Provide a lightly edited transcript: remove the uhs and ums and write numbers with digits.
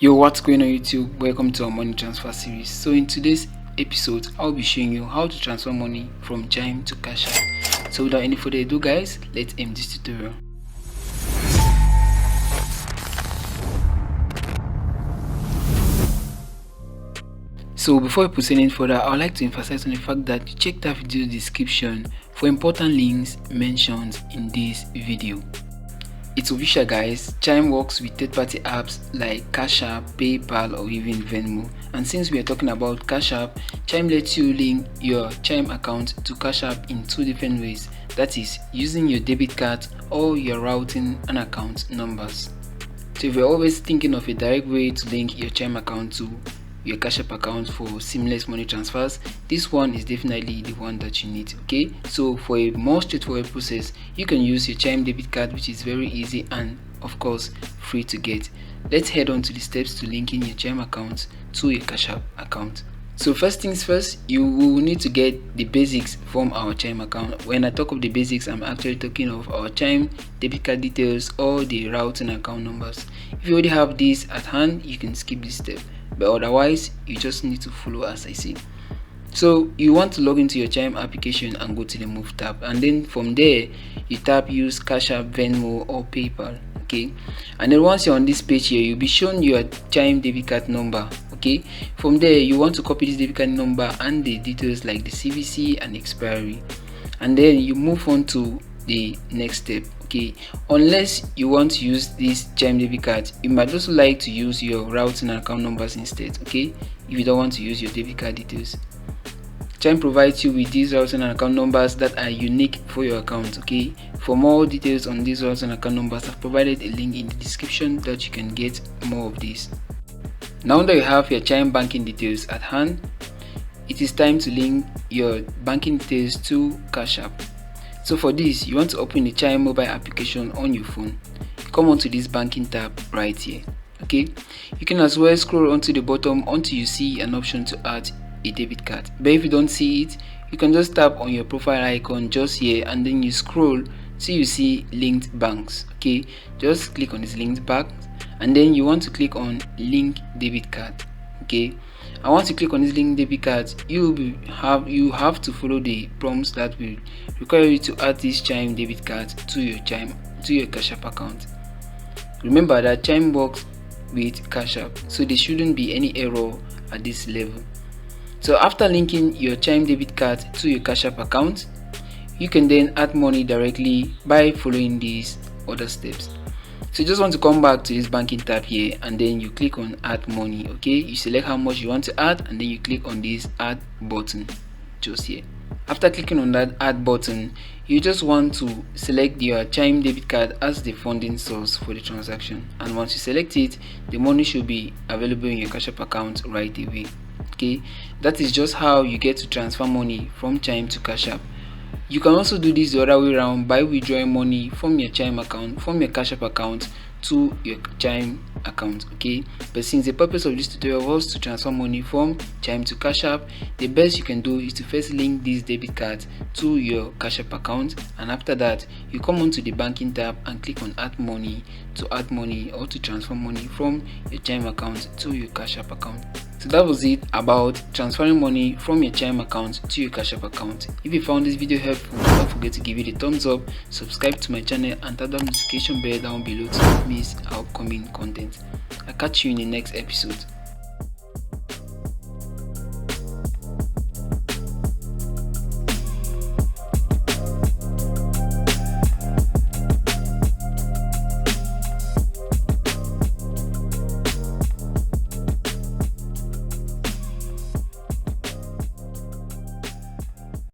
Yo, what's going on YouTube? Welcome to our money transfer series. So in today's episode, I'll be showing you how to transfer money from Chime to Cash App. So without any further ado guys, let's end this tutorial. So before we proceed any further, I would like to emphasize on the fact that you check that video description for important links mentioned in this video. It's official guys, Chime works with third-party apps like Cash App, PayPal or even Venmo. And since we are talking about Cash App, Chime lets you link your Chime account to Cash App in two different ways. That is, using your debit card or your routing and account numbers. So if you're always thinking of a direct way to link your Chime account to your Cash App account for seamless money transfers, this one is definitely the one that you need. Okay, so for a more straightforward process, you can use your Chime debit card, which is very easy and of course free to get. Let's head on to the steps to linking your Chime account to your Cash App account. So first things first, you will need to get the basics from our Chime account. When I talk of the basics, I'm actually talking of our Chime debit card details or the routing account numbers. If you already have these at hand, you can skip this step, but otherwise you just need to follow as I say. So you want to log into your Chime application and go to the move tab, and then from there you tap use Cash App, Venmo or PayPal. Okay, and then once you're on this page here, you'll be shown your Chime debit card number. Okay, from there you want to copy this debit card number and the details like the CVC and expiry, and then you move on to the next step. Okay, unless you want to use this Chime debit card, you might also like to use your routing and account numbers instead. Okay, if you don't want to use your debit card details, Chime provides you with these routing and account numbers that are unique for your account. Okay, for more details on these routing and account numbers, I've provided a link in the description that you can get more of this. Now that you have your Chime banking details at hand, it is time to link your banking details to Cash App. So for this, you want to open the Chime mobile application on your phone. Come onto this banking tab right here. Okay, you can as well scroll onto the bottom until you see an option to add a debit card. But if you don't see it, you can just tap on your profile icon just here and then you scroll till you see linked banks. Okay, just click on this linked bank and then you want to click on link debit card. Okay, and once you click on this link debit card, you have to follow the prompts that will require you to add this Chime debit card to your Cash App account. Remember that Chime works with Cash App, so there shouldn't be any error at this level. So after linking your Chime debit card to your Cash App account, you can then add money directly by following these other steps. So you just want to come back to this banking tab here and then you click on add money. Okay, you select how much you want to add and then you click on this add button just here. After clicking on that add button, you just want to select your Chime debit card as the funding source for the transaction, and once you select it, the money should be available in your Cash App account right away. Okay, that is just how you get to transfer money from Chime to Cash App. You can also do this the other way around by withdrawing money from your Chime account, from your Cash App account to your Chime account. Okay, but since the purpose of this tutorial was to transfer money from Chime to Cash App, the best you can do is to first link this debit card to your Cash App account, and after that you come onto the banking tab and click on add money to add money or to transfer money from your Chime account to your Cash App account. So that was it about transferring money from your Chime account to your Cash App account. If you found this video helpful, don't forget to give it a thumbs up, subscribe to my channel and tap that notification bell down below to not miss our upcoming content. I'll catch you in the next episode.